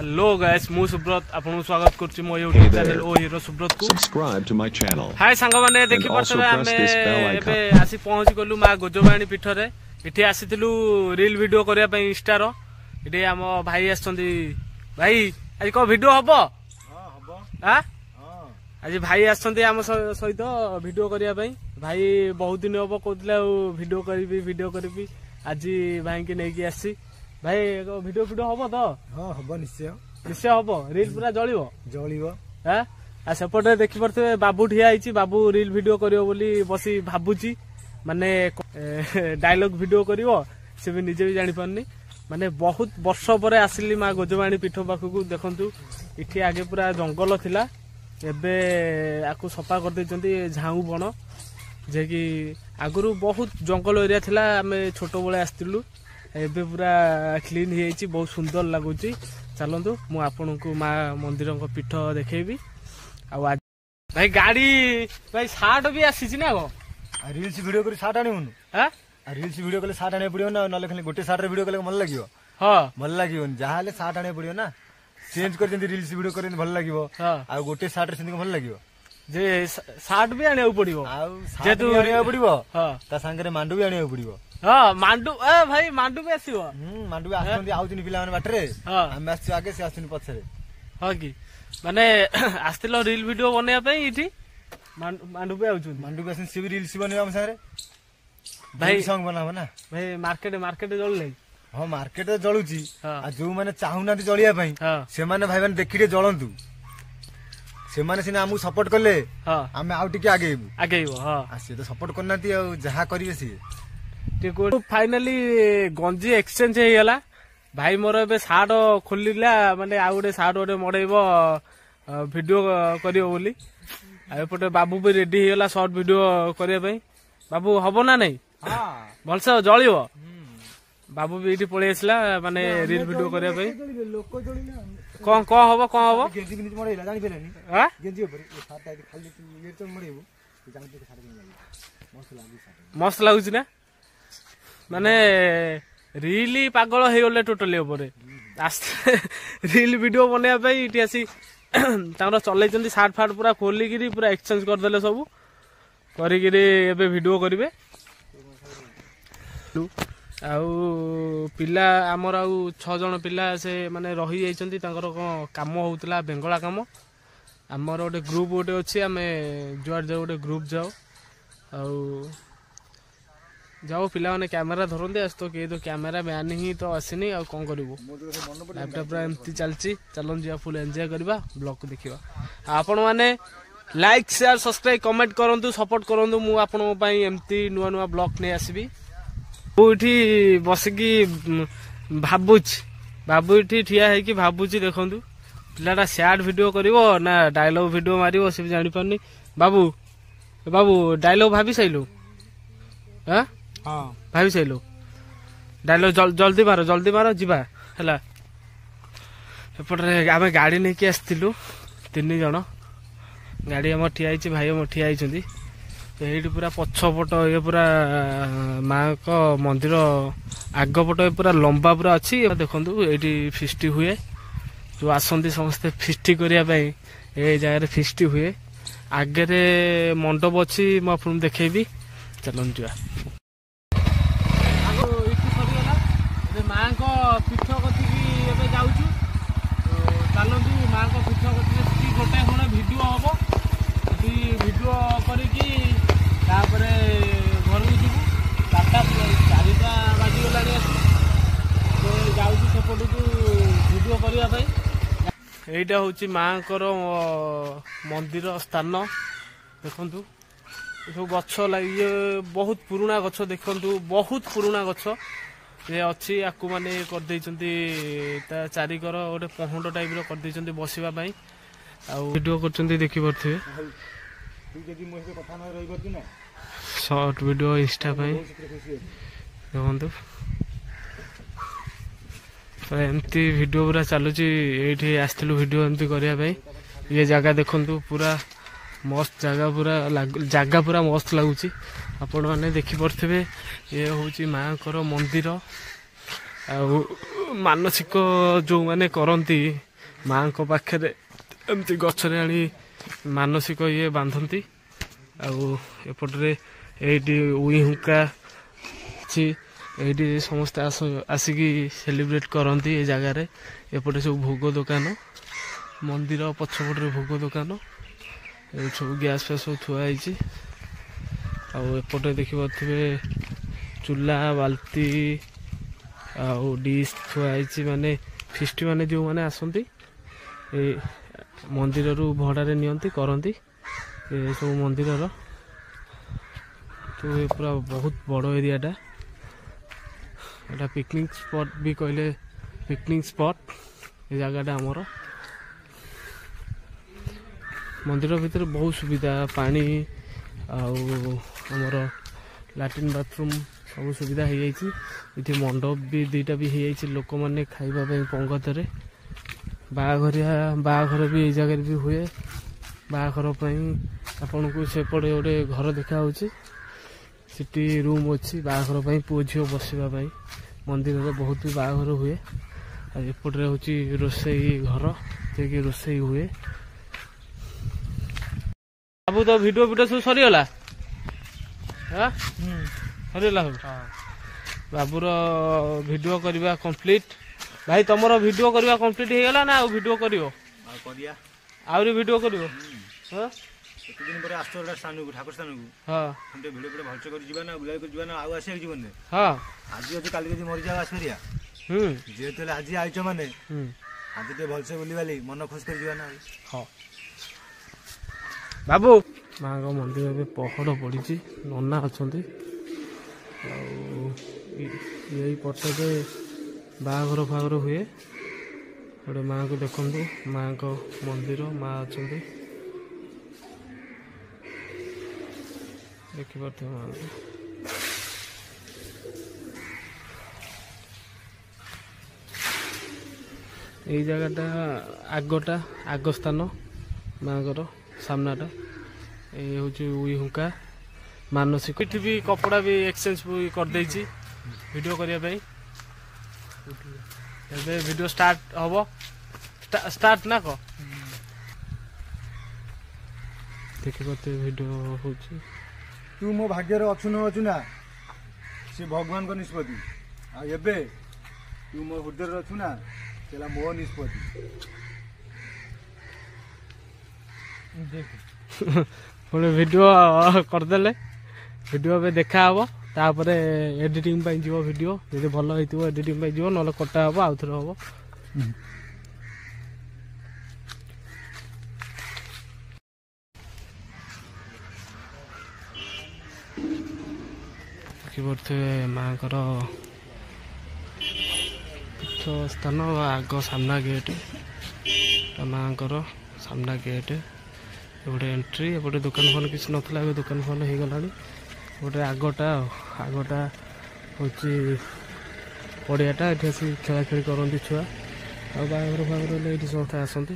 Hello guys मु सुब्रत आपन स्वागत करछि मो YouTube चैनल ओ हीरो सुब्रत को सब्सक्राइब टू माय चैनल। हाय संग माने देखि परछबे हमें एबे आसी पहुंच गलु मा गोजबाणी पीठ रे इठी आसीतिलु रील वीडियो करिया पई इंस्टा रो इठी हम भाई आछंदी भाई आज को वीडियो हबो हां हबो हां आज भाई आछंदी हम सहित वीडियो करिया पई भाई बहुत दिन हबो कोतले वीडियो करबी आज भाई के नै की आसी भाई वीडियो हबो तो हां हबो निश्चय हबो रील पूरा जळिवो हां आ सेपटे देखि परथे बाबू ठिया आइची बाबू रील वीडियो करियो बोली बसी भाबुची माने डायलॉग वीडियो करियो से भी निजे भी जानि परनी माने बहुत वर्ष परे आसिली मा गोजबाणी पीठ पाखु देखंतु इठी आगे पूरा जंगल थिला एबे आकु सफा कर दैचंती झाऊ बण जे कि आगुरु बहुत जंगल एरिया थिला हमें छोटो बळे आस्तिलु एबे पूरा क्लीन हेची बहुत सुंदर लागुची चलंतु मु आपन को मा मंदिर को पीठ देखेबी आ भाई गाड़ी भाई साट भी आसी ना गो रील्स वीडियो करी साट आनी हुनु हां रील्स वीडियो कले साट आने पड़ियो ना नले खाली गोटे साट रे वीडियो कले मन लागियो हां मन लागियो जाहाले साट आने पड़ियो ना चेंज कर जंदी रील्स वीडियो करे भल लागियो आ गोटे साट रे सिंदी भल लागियो जे साट भी आने पड़ियो आ जेतु आने पड़ियो हां ता संगे रे मांडू भी आने पड़ियो हां मांडू ए भाई मांडू भी आसीबो मांडू भी आछंदी आउचनी पिला माने बाटरे हम आछी आगे से आछनी पछरे हां की माने आस्तिलो रील वीडियो बनेया पई इठी मांडू भी आउचुन मांडू भी आछन से भी रील्स बनेया हम सारे भाई सॉन्ग बनाबो ना भाई मार्केट जळ ले हां मार्केट रे जळुची आ जो माने चाहुना ती जळिया पई से माने भाई माने देखिटे जळंतु से माने सिने हमु सपोर्ट करले हमें आउ टिके आगेबो हां आ से तो सपोर्ट करनाती आ जहा करिवे सी टिको फाइनली गंजी एक्सचेंज हे गेला भाई मोर एबे साड खोलिला माने आ गोटे साड गोटे मडेइबो वीडियो करियो बोली आ एपटे बाबू भी रेडी हे गेला शॉर्ट वीडियो करिया पई बाबू हबो ना नहीं हां भलसे जळियो बाबू भी इठी पळे आसला माने रील वीडियो करिया पई लोक जळिना कोन हबो गेंजी बिनी मडेइला जानि पेलेनी हां गेंजी ऊपर ये साट आइ खाली ये तो मडेइबो जानि पे साट लागि मस्त लागुची ना माने रील पागल हे गले टोटली ऊपर आस्ते रील वीडियो बनेया पई इठी आसी तांरो चलै सार्ट फाट पूरा खोली गिरी पूरा एक्सचेंज कर देले सब करी गिरी एबे वीडियो करिवे आउ पिला हमर आउ 6 जण पिला से माने रही जाइछंती तांकर काम होउतला बेंगला काम हमर ओटे ग्रुप ओटे अछि हमें जुआर जाउ ओटे ग्रुप जाउ आउ जाओ पिला माने कैमरा धरंदे आज तो के तो कैमरा मैन ही तो आसीनी आ कोन करबो लैपटॉप रे एमती चलची चलन जिया फुल एन्जॉय करबा ब्लॉग को देखिबा आपन माने लाइक शेयर सब्सक्राइब कमेंट करंतु सपोर्ट करंतु मु आपन पई एमती नुवा नुवा ब्लॉग नै आसीबी उठी बसकी बाबू इठी ठिया है कि भाबुची देखंतु पिलाटा सैड वीडियो करिवो ना डायलॉग वीडियो मारिवो से जानि परनी बाबू डायलॉग भाबी सैलो हां हां भाबी सैलो डायलॉग जल्दी मारो जिबा हला एपटे आमे गाड़ी नै कि आस्तिलु 3 जण गाड़ी हम ठिया आइछि भाई हम ठिया आइछंती एठी पूरा पछपट ये पूरा माँ को मंदिर आगपट पूरा लंबा पूरा अच्छी देखु ये फिस्टी हुए जो आसती समस्ते फिस्टी करने ए जगह फिस्टी हुए आगे मंडप अच्छी मुझे देखेबी चलन जा माँ को पीठ कथी जाऊँ चलतु माँ को पीठ कथी गोटे खंड भिडियो हम भिडियो करी तापर घर को जीवु 4टा बाजिगला जाऊँ सेपट को भिडियो करने यहीटा हूँ माँ मंदिर स्थान देखु सब गछ लगे बहुत पुराना गछ देखु बहुत पुराना गछ ये अच्छी आपको माने कर चारिकर गोटे पहुंड टाइप कर बसवाई वीडियो कर देखी पारे शॉर्ट वीडियो इंस्टा पे देखु एमती वीडियो पूरा चलुची ये आसलु वीडियो एमती करने ये जगह देखु पूरा मस्त जगह पूरा जगह पूरा मस्त लगुच आपण मैंने देखिपे ये हूँ माँ को मंदिर आ मानसिक जो मैंने करती ମାଙ୍କ ପାଖରେ ଏମିତି ଗଛରେ ଆଣି ମାନସିକ ଇଏ ବାନ୍ଧନ୍ତି। ଆଉ ଏପଟରେ ଏଇଠି ଉଇ ହୁଙ୍କା ଅଛି, ଏଇଠି ସମସ୍ତେ ଆସିକି ସେଲିବ୍ରେଟ୍ କରନ୍ତି ଏ ଜାଗାରେ। ଏପଟେ ସବୁ ଭୋଗ ଦୋକାନ, ମନ୍ଦିର ପଛପଟରେ ଭୋଗ ଦୋକାନ, ଏଇଠି ସବୁ ଗ୍ୟାସ୍ ଫ୍ୟାସ୍ ସବୁ ଥୁଆ ହେଇଛି। ଆଉ ଏପଟେ ଦେଖିପାରୁଥିବେ ଚୁଲା ବାଲ୍ଟି ଆଉ ଡିସ୍ ଥୁଆ ହେଇଛି, ମାନେ ଫିଷ୍ଟ ମାନେ ଯେଉଁମାନେ ଆସନ୍ତି ଏ ମନ୍ଦିରରୁ ଭଡ଼ାରେ ନିଅନ୍ତି କରନ୍ତି ଏସବୁ ମନ୍ଦିରର। ତ ଏ ପୁରା ବହୁତ ବଡ଼ ଏରିଆଟା, ଏଇଟା ପିକନିକ୍ ସ୍ପଟ୍ ବି କହିଲେ ପିକନିକ୍ ସ୍ପଟ୍ ଏ ଜାଗାଟା ଆମର। ମନ୍ଦିର ଭିତରେ ବହୁତ ସୁବିଧା, ପାଣି ଆଉ ଆମର ଲାଟ୍ରିନ୍ ବାଥରୁମ୍ ସବୁ ସୁବିଧା ହେଇଯାଇଛି। ଏଠି ମଣ୍ଡପ ବି ଦୁଇଟା ବି ହେଇଯାଇଛି ଲୋକମାନେ ଖାଇବା ପାଇଁ ପଙ୍ଗତରେ। ବାହାଘର ବି ଏଇ ଜାଗାରେ ବି ହୁଏ। ବାହାଘର ପାଇଁ ଆପଣଙ୍କୁ ସେପଟେ ଗୋଟେ ଘର ଦେଖାହେଉଛି, ସେଠି ରୁମ୍ ଅଛି ବାହାଘର ପାଇଁ, ପୁଅ ଝିଅ ବସିବା ପାଇଁ। ମନ୍ଦିରରେ ବହୁତ ବି ବାହାଘର ହୁଏ। ଆଉ ଏପଟରେ ହେଉଛି ରୋଷେଇ ଘର, ଯେକି ରୋଷେଇ ହୁଏ। ବାବୁ ତ ଭିଡ଼ିଓ ସବୁ ସରିଗଲା, ସରିଗଲା ସବୁ। ବାବୁର ଭିଡ଼ିଓ କରିବା କମ୍ପ୍ଲିଟ୍। ଭାଇ ତମର ଭିଡ଼ିଓ କରିବା କମ୍ପ୍ଲିଟ୍ ହେଇଗଲା ନା ଆଉ ଭିଡ଼ିଓ କରିବ? ଆହୁରି ଭିଡ଼ିଓ କରିବ? ଏତେ ଦିନ ପରେ ଆସୁଛ ଗୋଟେ ସ୍ଥାନକୁ, ଠାକୁର ସ୍ଥାନକୁ, ଟିକେ ଭିଡ଼ିଓ ଫିଡ଼ିଓ ଭଲସେ କରି ଯିବା ନା, ବୁଲାବୁଲି କରି ଯିବା ନା, ଆଉ ଆସିବାକୁ ଯିବନି। ଆଜି ଅଛି କାଲି ଯଦି ମରିଯାଉ ଆସିପାରିବା। ଯେହେତୁ ହେଲେ ଆଜି ଆଇଛ ମାନେ ଆଜି ଟିକେ ଭଲସେ ବୁଲିବାଲି ମନ ଖୁସି କରି ଯିବା ନା। ହଁ ବାବୁ, ମାଙ୍କ ମନ୍ଦିର ଏବେ ପହଡ଼ ପଡ଼ିଛି, ନନା ଅଛନ୍ତି। ଆଉ ଏଇ ପଛରେ ବାହାଘର ଫାଘର ହୁଏ। ଗୋଟେ ମାଙ୍କୁ ଦେଖନ୍ତୁ, ମାଙ୍କ ମନ୍ଦିର, ମା ଅଛନ୍ତି ଦେଖିପାରୁଥିବେ ମାଙ୍କୁ। ଏଇ ଜାଗାଟା ଆଗ ସ୍ଥାନ ମାଙ୍କର ସାମ୍ନାଟା। ଏଇ ହେଉଛି ଉଇ ହୁଙ୍କା ମାନସିକ। ଏଠି ବି କପଡ଼ା ବି ଏକ୍ସଚେଞ୍ଜ ବି କରିଦେଇଛି ଭିଡ଼ିଓ କରିବା ପାଇଁ। ଏବେ ଭିଡ଼ିଓ ଷ୍ଟାର୍ଟ ହବ, ଷ୍ଟାର୍ଟ ନା କହ। ଦେଖିପାରୁଥିବେ ଭିଡ଼ିଓ ହେଉଛି। ତୁ ମୋ ଭାଗ୍ୟରେ ଅଛୁ ନ ଅଛୁ ନା ସେ ଭଗବାନଙ୍କ ନିଷ୍ପତ୍ତି। ଆଉ ଏବେ ତୁ ମୋ ହୃଦୟରେ ଅଛୁ ନା ସେଟା ମୋ ନିଷ୍ପତ୍ତି। ପୁଣି ଭିଡ଼ିଓ କରିଦେଲେ, ଭିଡ଼ିଓ ଏବେ ଦେଖାହେବ, ତାପରେ ଏଡ଼ିଟିଂ ପାଇଁ ଯିବ ଭିଡ଼ିଓ। ଯଦି ଭଲ ହେଇଥିବ ଏଡ଼ିଟିଂ ପାଇଁ ଯିବ, ନହେଲେ କଟା ହେବ, ଆଉଥରେ ହେବ। ଦେଖିପାରୁଥିବେ ମାଙ୍କର ପୀଠ ସ୍ଥାନ, ଆଗ ସାମ୍ନା ଗେଟ୍, ମାଙ୍କର ସାମ୍ନା ଗେଟ୍, ଏପଟେ ଏଣ୍ଟ୍ରି। ଏପଟେ ଦୋକାନ ଫୋନ କିଛି ନଥିଲା, ଏବେ ଦୋକାନ ଫୋନ ହେଇଗଲାଣି। ଗୋଟେ ଆଗଟା ହେଉଛି ପଡ଼ିଆଟା, ଏଠି ଆସି ଖେଳାଖେଳି କରନ୍ତି ଛୁଆ। ଆଉ ବାହାଘର ହେଲେ ଏଇଠି ସମସ୍ତେ ଆସନ୍ତି।